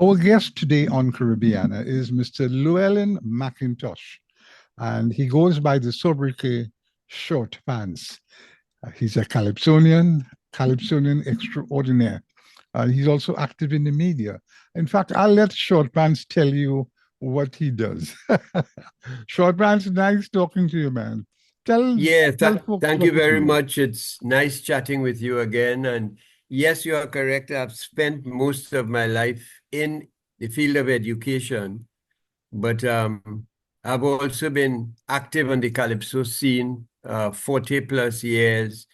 Our guest today on Caribbeana is Mr. Llewellyn McIntosh, and he goes by the sobriquet Shortpants. He's a Calypsonian extraordinaire. He's also active in the media. In fact, I'll let Shortpants tell you what he does. Shortpants, nice talking to you, man. Tell Yeah, tell folks thank what you you very do. much. It's nice chatting with you again. And yes, you are correct. I've spent most of my life in the field of education, but I've also been active on the Calypso scene, 40 plus years.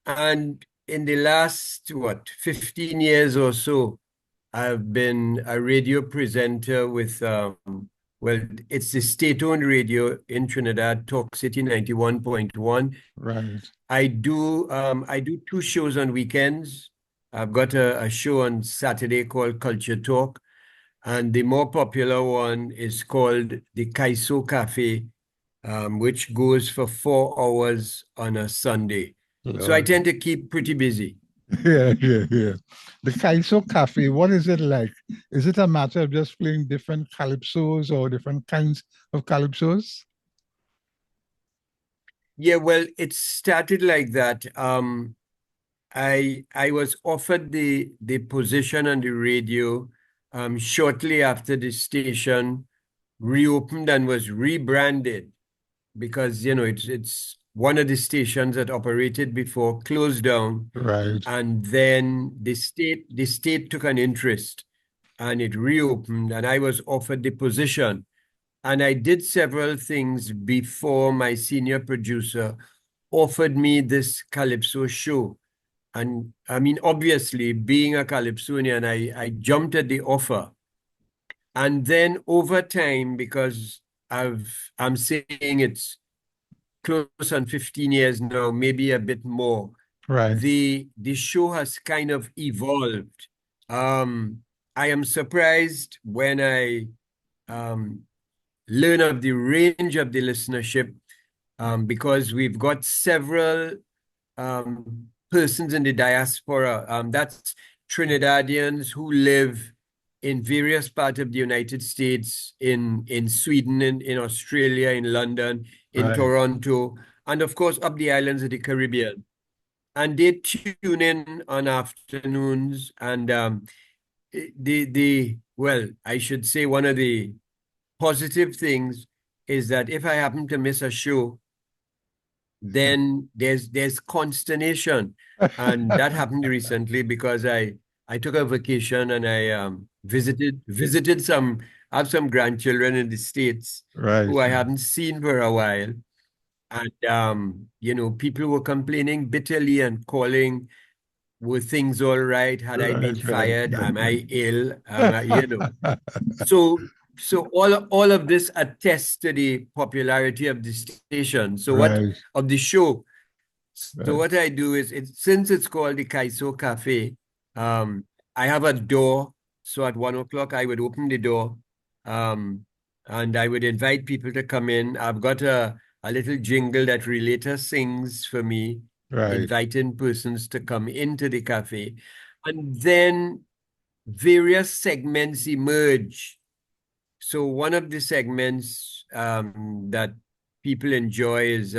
And in the last, 15 years or so, I've been a radio presenter with, well, it's the state-owned radio in Trinidad, Talk City 91.1. Right. I do two shows on weekends. I've got a show on Saturday called Culture Talk, and the more popular one is called the Kaiso Cafe, which goes for 4 hours on a Sunday. So I Lord. tend to keep pretty busy. Yeah. The Kaiso Cafe, what is it like? Is it a matter of just playing different calypsos or different kinds of calypsos? Yeah, well, it started like that. I was offered the position on the radio shortly after the station reopened and was rebranded because it's one of the stations that operated before closed down, Right. and then the state took an interest and it reopened, and I was offered the position. And I did several things before my senior producer offered me this Calypso show. And I mean, obviously, being a Calypsonian, I jumped at the offer. And then over time, because I'm saying it's close on 15 years now, maybe a bit more, Right. the show has kind of evolved. Um, I am surprised when I um, learn of the range of the listenership, because we've got several persons in the diaspora. That's Trinidadians who live in various parts of the United States, in Sweden, in Australia, in London, in Right. Toronto, and of course up the islands of the Caribbean. And they tune in on afternoons. And well, I should say one of the positive things is that if I happen to miss a show, then there's consternation. And that happened recently because I took a vacation and I visited some I have some grandchildren in the States Right. who I haven't seen for a while. And people were complaining bitterly and calling, were things all right? Had I been Right. Right. fired? Am I Right. ill? So, so all of this attests to the popularity of the station. So what Right. of the show? So Right. what I do is, since it's called the Kaiso Cafe, um, I have a door. So at 1 o'clock, I would open the door, um, and I would invite people to come in. I've got a little jingle that Relator sings for me, Right. inviting persons to come into the cafe. And then various segments emerge. So one of the segments that people enjoy is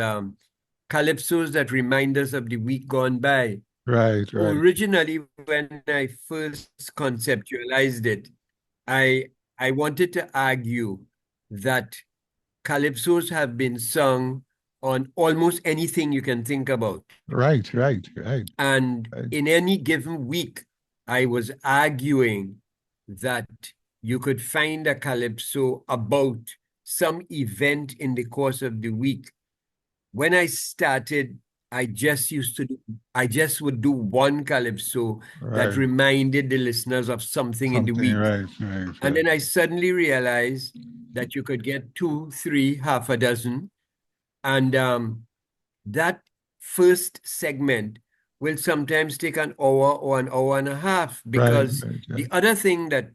calypsos that remind us of the week gone by. Right. Right. Originally, when I first conceptualized it, I I wanted to argue that calypsos have been sung on almost anything you can think about. Right. Right. Right. And Right. in any given week, I was arguing that you could find a calypso about some event in the course of the week. When I started, I just would do one calypso that Right. reminded the listeners of something in the Something. week. Right. Right. And Right. then I suddenly realized that you could get two, three, half a dozen. And that first segment will sometimes take an hour or an hour and a half, Right. because Right. the Right. other thing that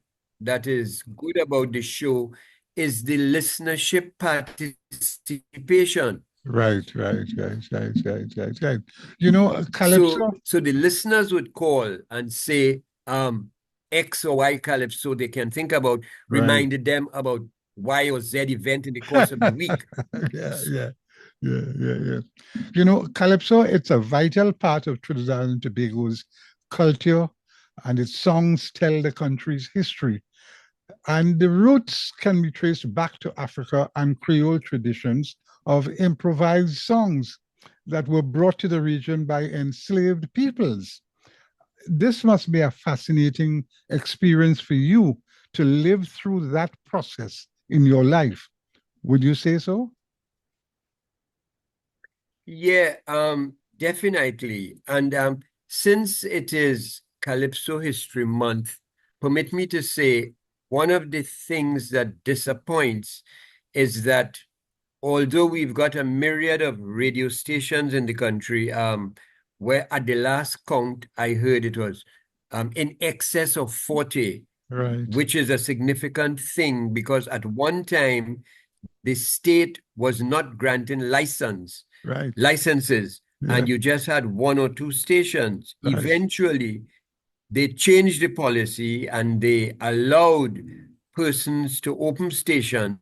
is good about the show is the listenership participation. Right, right, right, right, right, right, right. You know, So Calypso, so the listeners would call and say, X or Y calypso they can think about Right. reminded them about Y or Z event in the course of the week. Yeah, yeah, yeah. You know, Calypso, it's a vital part of Trinidad and Tobago's culture, and its songs tell the country's history. And the roots can be traced back to Africa and Creole traditions of improvised songs that were brought to the region by enslaved peoples. This must be a fascinating experience for you to live through that process in your life. Would you say so? Yeah, definitely. And since it is Calypso History Month, permit me to say one of the things that disappoints is that although we've got a myriad of radio stations in the country, where at the last count I heard it was in excess of 40, Right, which is a significant thing because at one time the state was not granting right. licenses, Yeah, and you just had one or two stations. right, Eventually, they changed the policy and they allowed persons to open stations,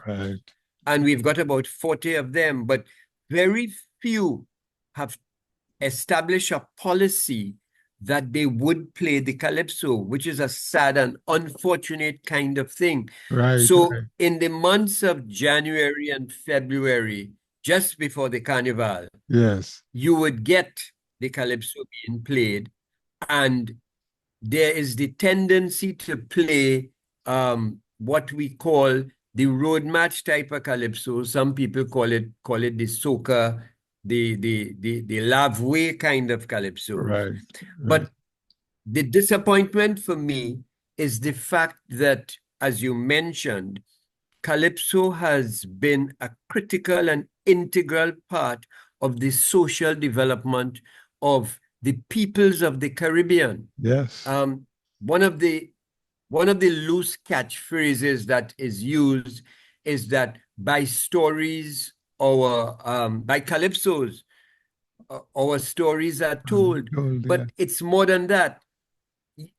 right. and we've got about 40 of them, but very few have established a policy that they would play the calypso, which is a sad and unfortunate kind of thing. Right, So right. in the months of January and February, just before the carnival, Yes, you would get the calypso being played, and there is the tendency to play what we call the road match type of calypso. Some people call it the soca, the lavway kind of calypsos. right, right. But the disappointment for me is the fact that, as you mentioned, Calypso has been a critical and integral part of the social development of the peoples of the Caribbean. Yes, Um, one of the one of the loose catchphrases that is used is that by stories or by calypsos, our stories are I'm told. told, yeah. But it's more than that.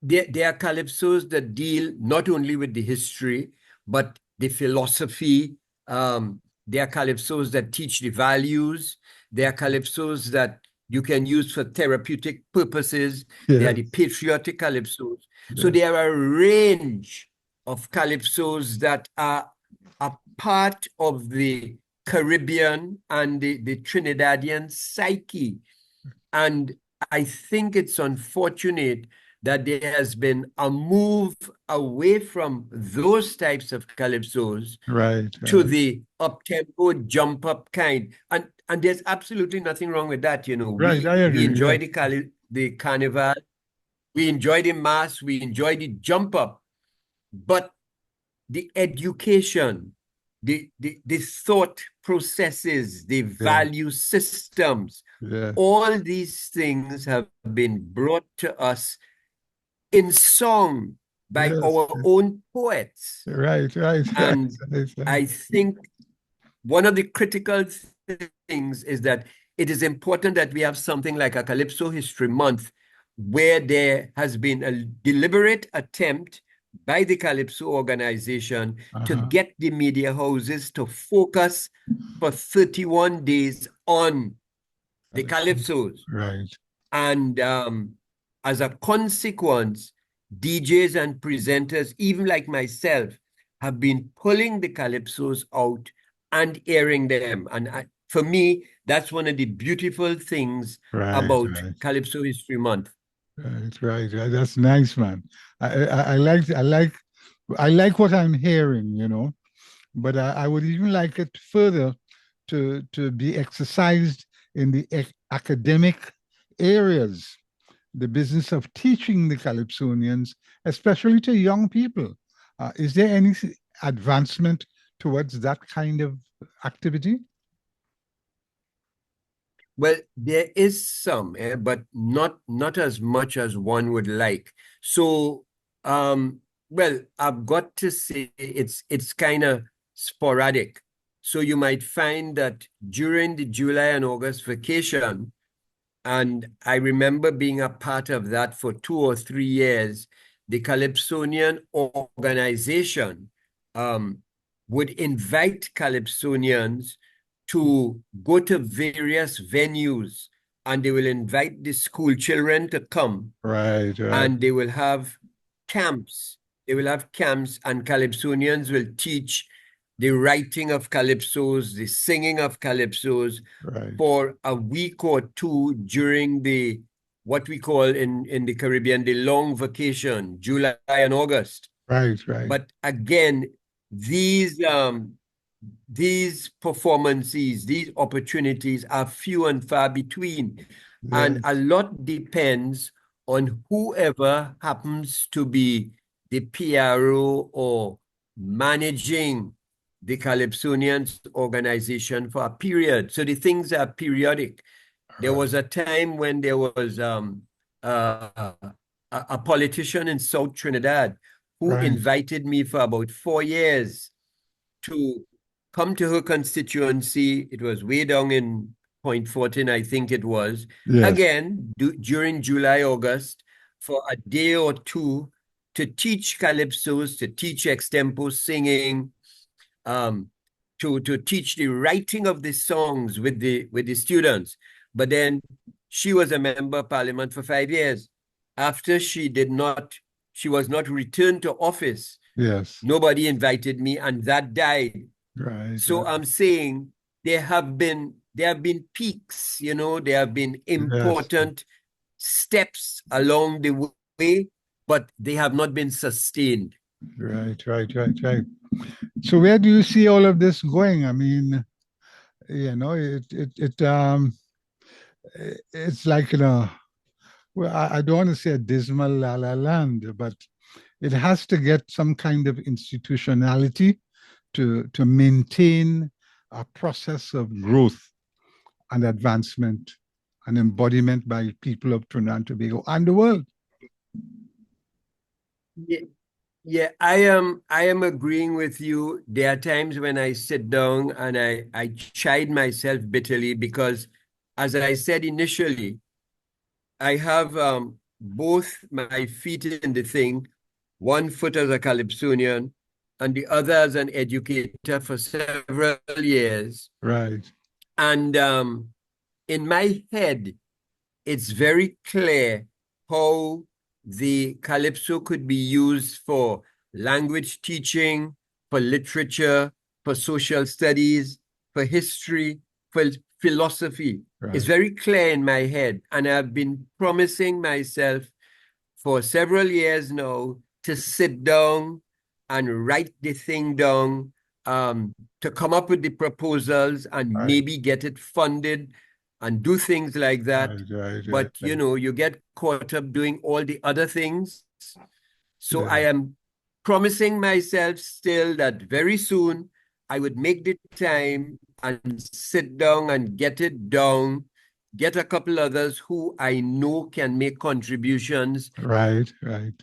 There are calypsos that deal not only with the history, but the philosophy. There are calypsos that teach the values. There are calypsos that you can use for therapeutic purposes. There are Yes, the patriotic calypsos. So yes, there are a range of calypsos that are a part of the Caribbean and the Trinidadian psyche. And I think it's unfortunate that there has been a move away from those types of calypsos right, to right. the up-tempo, jump-up kind. And there's absolutely nothing wrong with that. You know, Right, I we agree, enjoy yeah. the carnival, we enjoy the mass, we enjoy the jump-up, but the education, the thought processes, the Yeah, value systems, yeah. all these things have been brought to us in song by Yes, our own poets. right, right, right, And right. I think one of the critical things is that it is important that we have something like a Calypso History Month, where there has been a deliberate attempt by the Calypso organization to Uh-huh. get the media houses to focus for 31 days on the Calypsos. Right. And as a consequence, DJs and presenters, even like myself, have been pulling the calypsos out and airing them. And for me, that's one of the beautiful things Right, about right, Calypso History Month. right. That's nice, man. I like what I'm hearing, you know, but I would even like it further to be exercised in the academic areas, the business of teaching the Calypsonians, especially to young people. Is there any advancement towards that kind of activity? Well, there is some, but not as much as one would like. So, well, I've got to say it's kind of sporadic. So you might find that during the July and August vacation, and I remember being a part of that for 2 or 3 years, the Calypsonian organization would invite Calypsonians to go to various venues, and they will invite the school children to come, Right, right, and they will have camps. They will have camps, and Calypsonians will teach the writing of calypsos, the singing of calypsos right, for a week or two during the what we call in the Caribbean the long vacation, July and August. right, right. But again, these performances, these opportunities are few and far between. And a Yes, lot depends on whoever happens to be the PRO or managing the Calypsonians organization for a period. So the things are periodic. There right, was a time when there was a politician in South Trinidad who right. invited me for about 4 years to come to her constituency. It was way down in Point 14, I think it was. Yes, Again, during July, August, for a day or two to teach calypsos, to teach extempo singing, um, to teach the writing of the songs with the students. But then she was a member of parliament for 5 years. After she was not returned to office. yes, Nobody invited me, and that died. right, So right. I'm saying there have been peaks, there have been Yes, important steps along the way, but they have not been sustained. right, right, right, right. So where do you see all of this going? I mean, it's like, well, I don't want to say a dismal la la land, but it has to get some kind of institutionality to maintain a process of growth and advancement and embodiment by people of Trinidad and Tobago and the world. Yeah, yeah, I am agreeing with you. There are times when I sit down and I chide myself bitterly because, as I said initially, I have both my feet in the thing, one foot as a Calypsonian and the other as an educator for several years. Right, And in my head, it's very clear how the calypso could be used for language teaching, for literature, for social studies, for history, for philosophy. It's right, very clear in my head. And I've been promising myself for several years now to sit down and write the thing down, to come up with the proposals and right, maybe get it funded and do things like that. right, right, right, But right. you get caught up doing all the other things. So I Yeah, am promising myself still that very soon I would make the time and sit down and get it down, get a couple others who I know can make contributions. right, right.